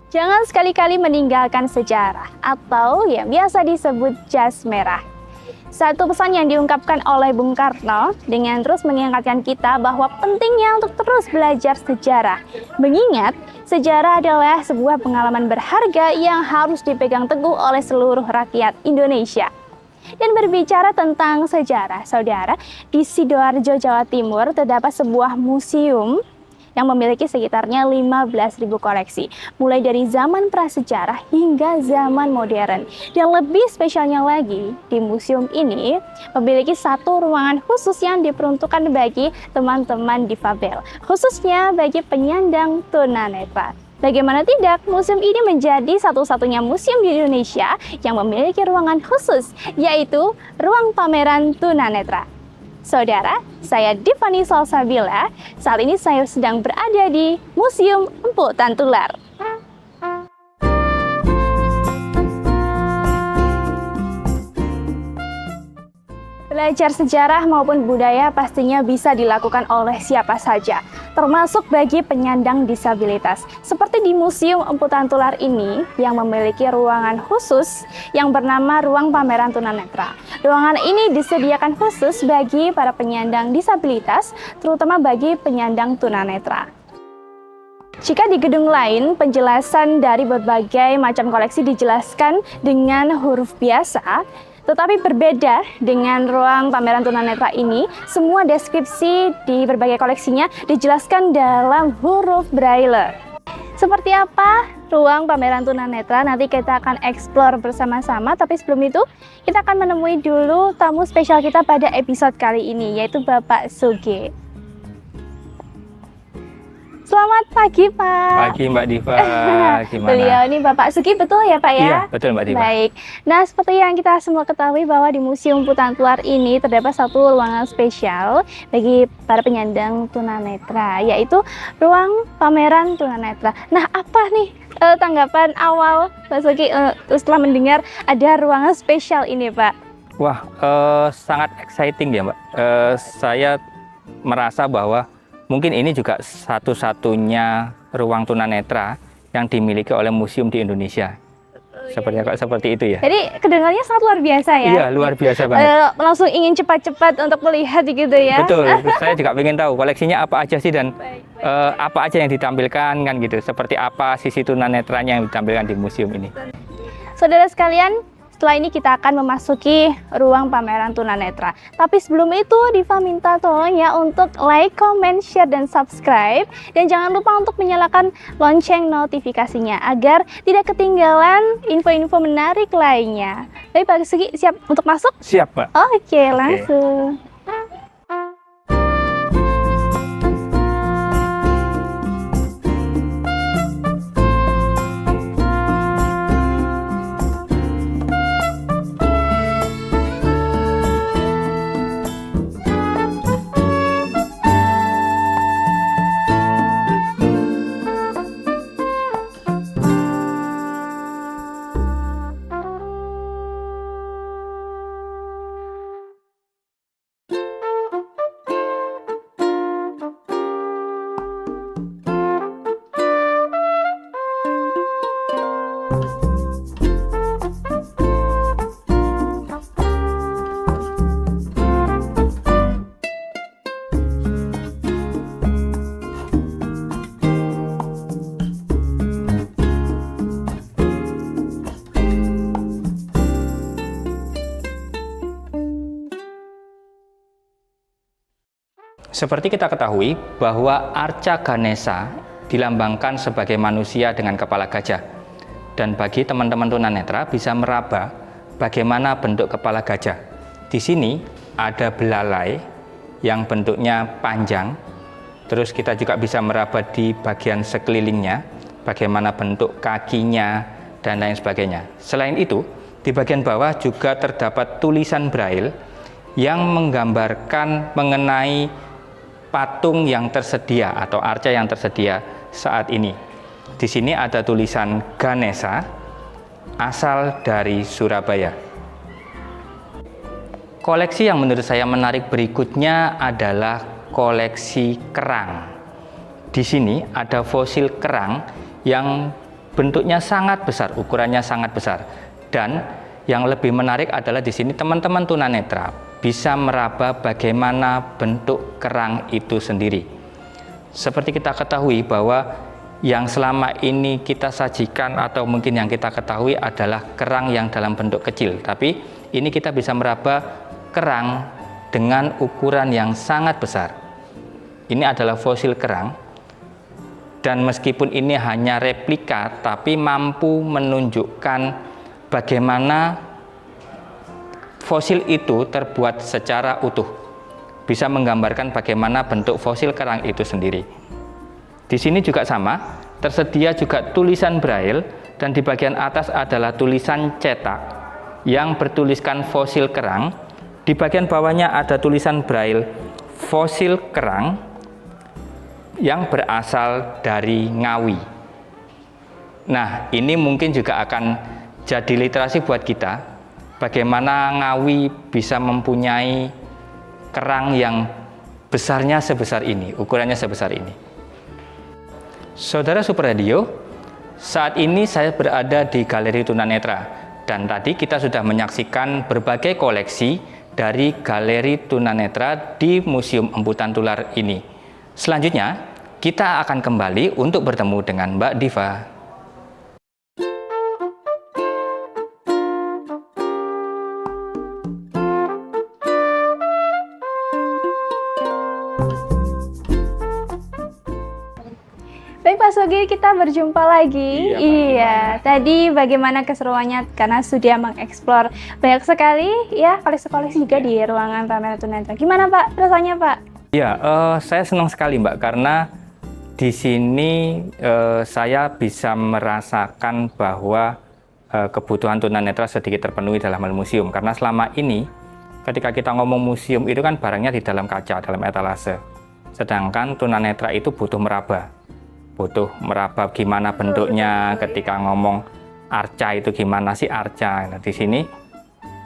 Jangan sekali-kali meninggalkan sejarah atau yang biasa disebut jas merah. Satu pesan yang diungkapkan oleh Bung Karno dengan terus mengingatkan kita bahwa pentingnya untuk terus belajar sejarah. Mengingat sejarah adalah sebuah pengalaman berharga yang harus dipegang teguh oleh seluruh rakyat Indonesia. Dan berbicara tentang sejarah, saudara, di Sidoarjo, Jawa Timur terdapat sebuah museum yang memiliki sekitarnya 15.000 koleksi, mulai dari zaman prasejarah hingga zaman modern. Dan lebih spesialnya lagi, di museum ini memiliki satu ruangan khusus yang diperuntukkan bagi teman-teman difabel, khususnya bagi penyandang tunanetra. Bagaimana tidak, museum ini menjadi satu-satunya museum di Indonesia yang memiliki ruangan khusus, yaitu ruang pameran tunanetra. Saudara, saya Divani Salsabila. Saat ini saya sedang berada di Museum Empu Tantular. Belajar sejarah maupun budaya pastinya bisa dilakukan oleh siapa saja, termasuk bagi penyandang disabilitas. Seperti di Museum Empu Tantular ini yang memiliki ruangan khusus yang bernama Ruang Pameran Tunanetra. Ruangan ini disediakan khusus bagi para penyandang disabilitas, terutama bagi penyandang tunanetra. Jika di gedung lain, penjelasan dari berbagai macam koleksi dijelaskan dengan huruf biasa, tetapi berbeda dengan ruang pameran tunanetra ini, semua deskripsi di berbagai koleksinya dijelaskan dalam huruf braille. Seperti apa ruang pameran tunanetra? Nanti kita akan explore bersama-sama, tapi sebelum itu kita akan menemui dulu tamu spesial kita pada episode kali ini, yaitu Bapak Sugih. Selamat pagi, Pak. Pagi, Mbak Diva. Gimana? Beliau ini Bapak Sugih, betul ya, Pak ya? Iya, betul, Mbak Diva. Baik. Nah, seperti yang kita semua ketahui bahwa di Museum Empu Tantular ini terdapat satu ruangan spesial bagi para penyandang tunanetra, yaitu ruang pameran tunanetra. Nah, apa nih tanggapan awal Pak Sugih setelah mendengar ada ruangan spesial ini, Pak? Wah, sangat exciting ya, Mbak. Saya merasa bahwa mungkin ini juga satu-satunya ruang tunanetra yang dimiliki oleh museum di Indonesia. Seperti itu ya. Jadi kedengarannya sangat luar biasa ya. Iya, luar biasa banget. Langsung ingin cepat-cepat untuk melihat gitu ya. Betul. Saya juga ingin tahu koleksinya apa aja sih dan apa aja yang ditampilkan kan gitu. Seperti apa sisi tunanetranya yang ditampilkan di museum ini. Saudara sekalian, setelah ini kita akan memasuki ruang pameran tunanetra. Tapi sebelum itu, Diva minta tolong ya untuk like, comment, share, dan subscribe. Dan jangan lupa untuk menyalakan lonceng notifikasinya agar tidak ketinggalan info-info menarik lainnya. Baik, Pak Sugih, siap untuk masuk? Siap, Mbak. Oke, langsung. Seperti kita ketahui bahwa Arca Ganesha dilambangkan sebagai manusia dengan kepala gajah. Dan bagi teman-teman tunanetra bisa meraba bagaimana bentuk kepala gajah. Di sini ada belalai yang bentuknya panjang. Terus kita juga bisa meraba di bagian sekelilingnya, bagaimana bentuk kakinya dan lain sebagainya. Selain itu, di bagian bawah juga terdapat tulisan braille yang menggambarkan mengenai patung yang tersedia atau arca yang tersedia saat ini. Di sini ada tulisan Ganesha, asal dari Surabaya. Koleksi yang menurut saya menarik berikutnya adalah koleksi kerang. Di sini ada fosil kerang yang bentuknya sangat besar, ukurannya sangat besar. Dan yang lebih menarik adalah di sini teman-teman tunanetra bisa meraba bagaimana bentuk kerang itu sendiri. Seperti kita ketahui bahwa yang selama ini kita sajikan atau mungkin yang kita ketahui adalah kerang yang dalam bentuk kecil, tapi ini kita bisa meraba kerang dengan ukuran yang sangat besar. Ini adalah fosil kerang, dan meskipun ini hanya replika, tapi mampu menunjukkan bagaimana fosil itu terbuat secara utuh. Bisa menggambarkan bagaimana bentuk fosil kerang itu sendiri. Di sini juga sama, tersedia juga tulisan braille, dan di bagian atas adalah tulisan cetak yang bertuliskan fosil kerang. Di bagian bawahnya ada tulisan braille fosil kerang yang berasal dari Ngawi. Nah, ini mungkin juga akan jadi literasi buat kita, bagaimana Ngawi bisa mempunyai kerang yang besarnya sebesar ini, ukurannya sebesar ini. Saudara Super Radio, saat ini saya berada di Galeri Tunanetra, dan tadi kita sudah menyaksikan berbagai koleksi dari Galeri Tunanetra di Museum Emputan Tular ini. Selanjutnya, kita akan kembali untuk bertemu dengan Mbak Diva. Baik Pak Sugi, kita berjumpa lagi. Iya, tadi bagaimana keseruannya karena sudah mengeksplor banyak sekali ya koleksi-koleksi juga di ruangan pameran tunanetra. Gimana Pak rasanya Pak? Ya, saya senang sekali Mbak, karena di sini saya bisa merasakan bahwa kebutuhan tunanetra sedikit terpenuhi dalam hal museum. Karena selama ini ketika kita ngomong museum itu kan barangnya di dalam kaca, dalam etalase. Sedangkan tunanetra itu butuh meraba gimana bentuknya. Ketika ngomong arca itu gimana sih arca. Nah, di sini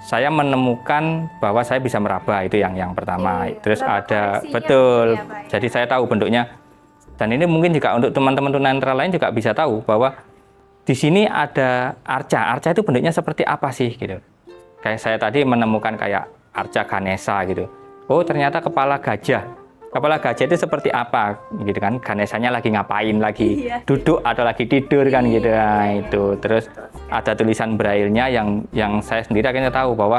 saya menemukan bahwa saya bisa meraba, itu yang pertama. Terus ada betul. Jadi saya tahu bentuknya. Dan ini mungkin juga untuk teman-teman tunanetra lain juga bisa tahu bahwa di sini ada arca. Arca itu bentuknya seperti apa sih gitu. Kayak saya tadi menemukan kayak arca Ganesha gitu. Oh, ternyata kepala gajah. Kepala gajah itu seperti apa gitu kan. Ganeshanya lagi ngapain, lagi duduk atau lagi tidur kan gitu. Nah, itu. Terus ada tulisan braille-nya yang saya sendiri akhirnya tahu bahwa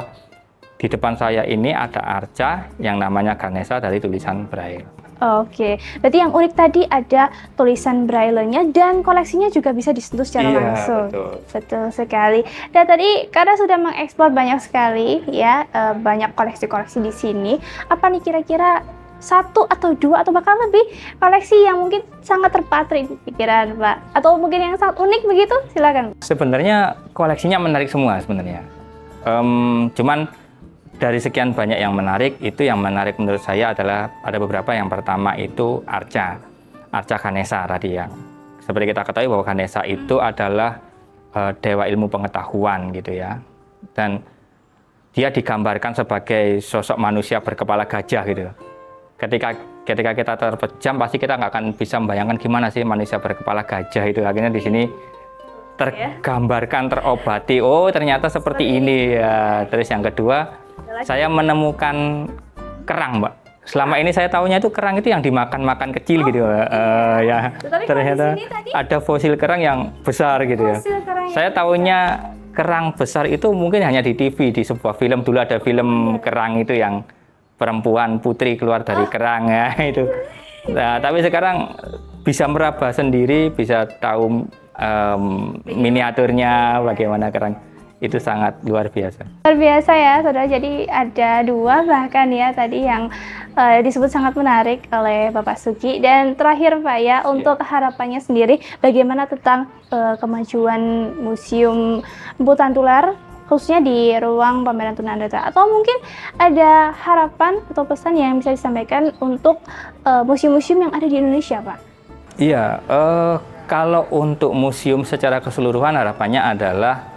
di depan saya ini ada arca yang namanya Ganesha dari tulisan braille. Oke, berarti yang unik tadi ada tulisan braille-nya dan koleksinya juga bisa disentuh secara langsung. Betul sekali. Dan tadi karena sudah mengeksplor banyak sekali ya, banyak koleksi-koleksi di sini. Apa nih kira-kira satu atau dua atau bahkan lebih koleksi yang mungkin sangat terpatri di pikiran Pak? Atau mungkin yang sangat unik begitu? Silakan. Sebenarnya koleksinya menarik semua sebenarnya. Cuman dari sekian banyak yang menarik, itu yang menarik menurut saya adalah ada beberapa. Yang pertama itu arca Ganesha tadi, yang seperti kita ketahui bahwa Ganesha itu adalah dewa ilmu pengetahuan gitu ya, dan dia digambarkan sebagai sosok manusia berkepala gajah gitu. Ketika kita terpejam pasti kita nggak akan bisa membayangkan gimana sih manusia berkepala gajah itu. Akhirnya di sini tergambarkan, terobati, oh ternyata seperti ini ya. Terus yang kedua, saya menemukan kerang Mbak. Selama ini saya tahunya itu kerang itu yang dimakan kecil gitu ya. Ternyata ada fosil kerang yang besar gitu ya. Saya tahunya kerang besar itu mungkin hanya di TV, di sebuah film. Dulu ada film kerang itu yang perempuan putri keluar dari kerang ya itu. Nah, tapi sekarang bisa meraba sendiri, bisa tahu miniaturnya bagaimana kerang. Itu sangat luar biasa. Luar biasa ya, saudara. Jadi ada dua bahkan ya tadi yang disebut sangat menarik oleh Bapak Sugi. Dan terakhir Pak ya, untuk harapannya sendiri, bagaimana tentang kemajuan Museum Emputan Tular, khususnya di ruang pameran tunanetra, atau mungkin ada harapan atau pesan yang bisa disampaikan untuk museum-museum yang ada di Indonesia, Pak? Iya, kalau untuk museum secara keseluruhan harapannya adalah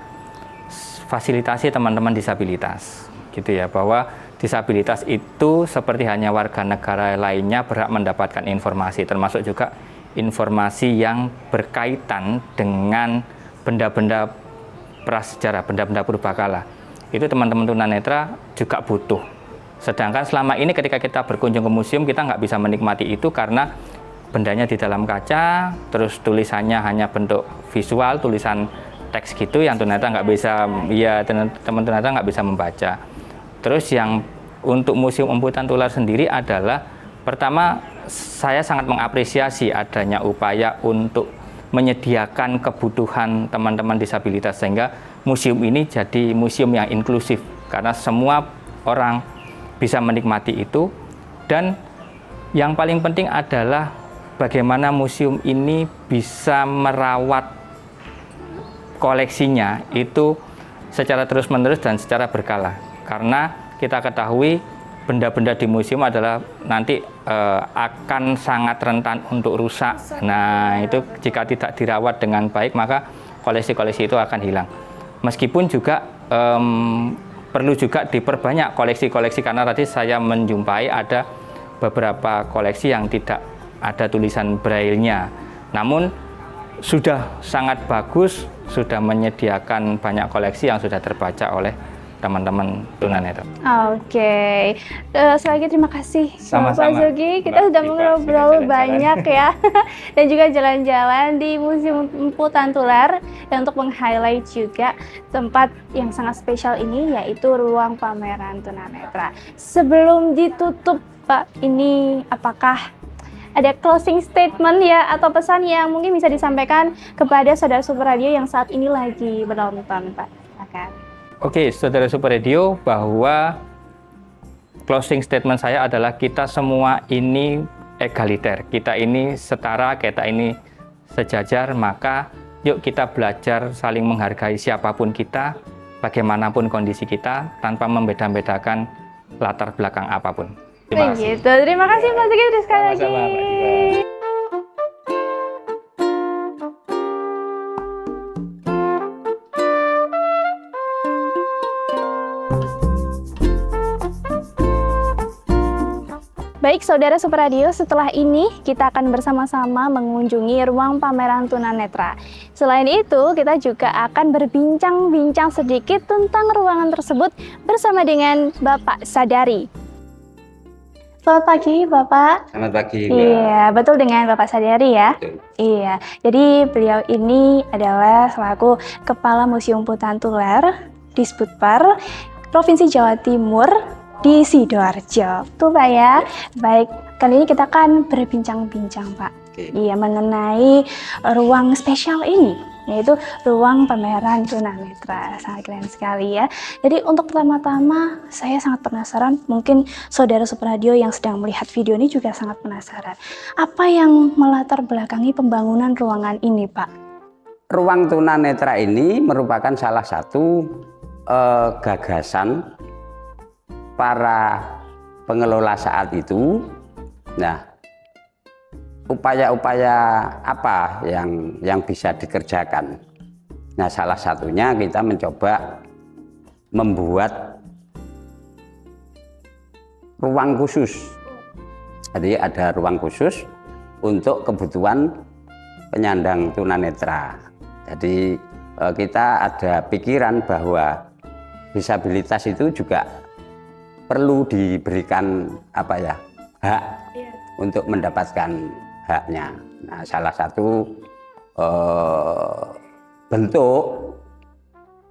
fasilitasi teman-teman disabilitas, gitu ya, bahwa disabilitas itu seperti hanya warga negara lainnya berhak mendapatkan informasi, termasuk juga informasi yang berkaitan dengan benda-benda prasejarah, benda-benda purbakala. Itu teman-teman tunanetra juga butuh. Sedangkan selama ini ketika kita berkunjung ke museum, kita nggak bisa menikmati itu karena bendanya di dalam kaca, terus tulisannya hanya bentuk visual, tulisan teks gitu yang tunanetra nggak bisa, ya teman tunanetra nggak bisa membaca. Terus yang untuk Museum Empu Tantular sendiri adalah, pertama saya sangat mengapresiasi adanya upaya untuk menyediakan kebutuhan teman-teman disabilitas, sehingga museum ini jadi museum yang inklusif karena semua orang bisa menikmati itu. Dan yang paling penting adalah bagaimana museum ini bisa merawat koleksinya itu secara terus-menerus dan secara berkala, karena kita ketahui benda-benda di museum adalah nanti akan sangat rentan untuk rusak. Nah, itu jika tidak dirawat dengan baik maka koleksi-koleksi itu akan hilang. Meskipun juga perlu juga diperbanyak koleksi-koleksi, karena tadi saya menjumpai ada beberapa koleksi yang tidak ada tulisan braille-nya. Namun sudah sangat bagus, sudah menyediakan banyak koleksi yang sudah terbaca oleh teman-teman tunanetra. Oke, sekali lagi terima kasih Pak Zogi. Kita sudah ngobrol banyak ya, dan juga jalan-jalan di Museum Empu Tantular, dan untuk meng-highlight juga tempat yang sangat spesial ini, yaitu ruang pameran tunanetra. Sebelum ditutup Pak, ini apakah ada closing statement ya atau pesan yang mungkin bisa disampaikan kepada saudara Super Radio yang saat ini lagi menonton, Pak? Silakan. Oke, saudara Super Radio, bahwa closing statement saya adalah kita semua ini egaliter, kita ini setara, kita ini sejajar, maka yuk kita belajar saling menghargai siapapun kita, bagaimanapun kondisi kita, tanpa membeda-bedakan latar belakang apapun. Terima kasih. Terima kasih Pak Zogi sekali lagi. Baik saudara Super Radio, setelah ini kita akan bersama-sama mengunjungi ruang pameran tunanetra. Selain itu, kita juga akan berbincang-bincang sedikit tentang ruangan tersebut bersama dengan Bapak Sadari. Selamat pagi Bapak. Selamat pagi. Iya, betul dengan Bapak Sadari ya. Betul. Iya, jadi beliau ini adalah selaku Kepala Museum Empu Tantular Disputpar Provinsi Jawa Timur di Sidoarjo. Tuh Pak ya. Baik, kali ini kita akan berbincang-bincang Pak. Oke. Iya, mengenai ruang spesial ini, yaitu ruang pameran tunanetra. Sangat keren sekali ya. Jadi untuk pertama-tama saya sangat penasaran, mungkin saudara Super Radio yang sedang melihat video ini juga sangat penasaran. Apa yang melatar belakangi pembangunan ruangan ini Pak? Ruang tunanetra ini merupakan salah satu gagasan para pengelola saat itu. Nah, upaya-upaya apa yang bisa dikerjakan? Nah, salah satunya kita mencoba membuat ruang khusus. Jadi ada ruang khusus untuk kebutuhan penyandang tunanetra. Jadi kita ada pikiran bahwa disabilitas itu juga perlu diberikan hak untuk mendapatkan haknya. Nah, salah satu bentuk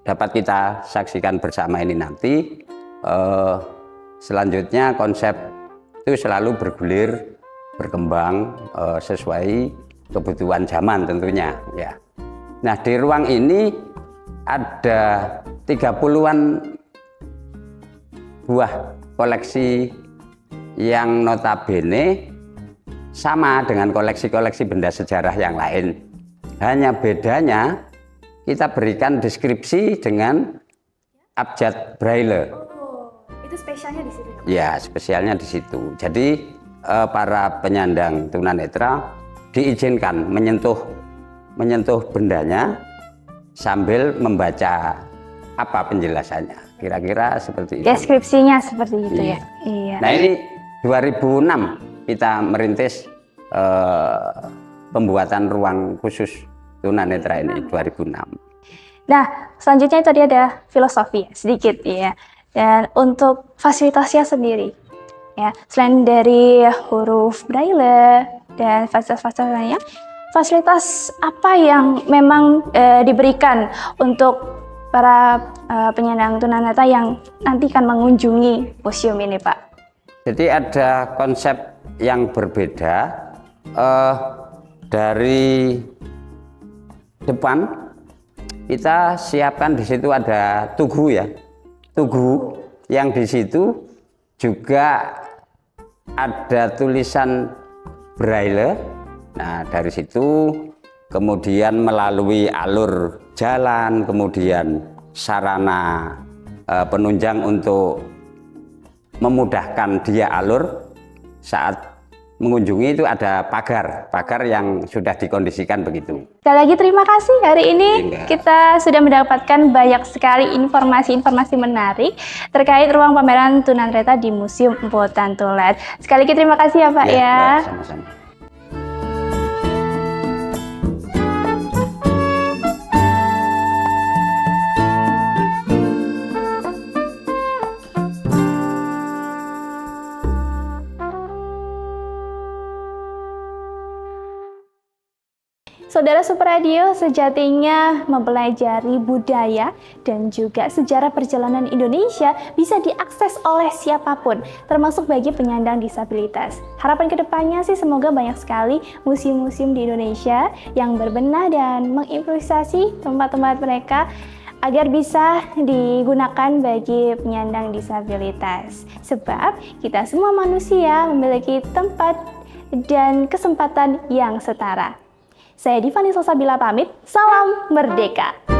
dapat kita saksikan bersama ini nanti. Selanjutnya konsep itu selalu bergulir, berkembang sesuai kebutuhan zaman tentunya ya. Nah, di ruang ini ada 30-an buah koleksi yang notabene sama dengan koleksi-koleksi benda sejarah yang lain. Hanya bedanya kita berikan deskripsi dengan abjad braille. Oh, itu spesialnya di situ. Ya, spesialnya di situ. Jadi para penyandang tunanetra diizinkan menyentuh bendanya sambil membaca apa penjelasannya. Kira-kira seperti itu. Deskripsinya seperti itu ya. Iya. Nah, ini 2006 kita merintis pembuatan ruang khusus tunanetra ini 2006. Nah, selanjutnya tadi ada filosofi sedikit ya. Dan untuk fasilitasnya sendiri, ya, selain dari huruf braille dan fasilitas-fasilitas lainnya, fasilitas apa yang memang diberikan untuk para penyandang tunanetra yang nanti akan mengunjungi museum ini, Pak? Jadi ada konsep yang berbeda. Dari depan kita siapkan, di situ ada tugu ya, tugu yang di situ juga ada tulisan braille. Nah, dari situ kemudian melalui alur jalan, kemudian sarana penunjang untuk memudahkan dia alur saat mengunjungi itu ada pagar yang sudah dikondisikan begitu. Sekali lagi terima kasih, hari ini kita sudah mendapatkan banyak sekali informasi-informasi menarik terkait ruang pameran tunanetra di Museum Mboten Tulen. Sekali lagi terima kasih ya Pak ya. Sama-sama. Saudara Super Radio, sejatinya mempelajari budaya dan juga sejarah perjalanan Indonesia bisa diakses oleh siapapun, termasuk bagi penyandang disabilitas. Harapan kedepannya sih semoga banyak sekali museum-museum di Indonesia yang berbenah dan mengimprovisasi tempat-tempat mereka agar bisa digunakan bagi penyandang disabilitas. Sebab kita semua manusia memiliki tempat dan kesempatan yang setara. Saya Divani Salsabila pamit, salam merdeka.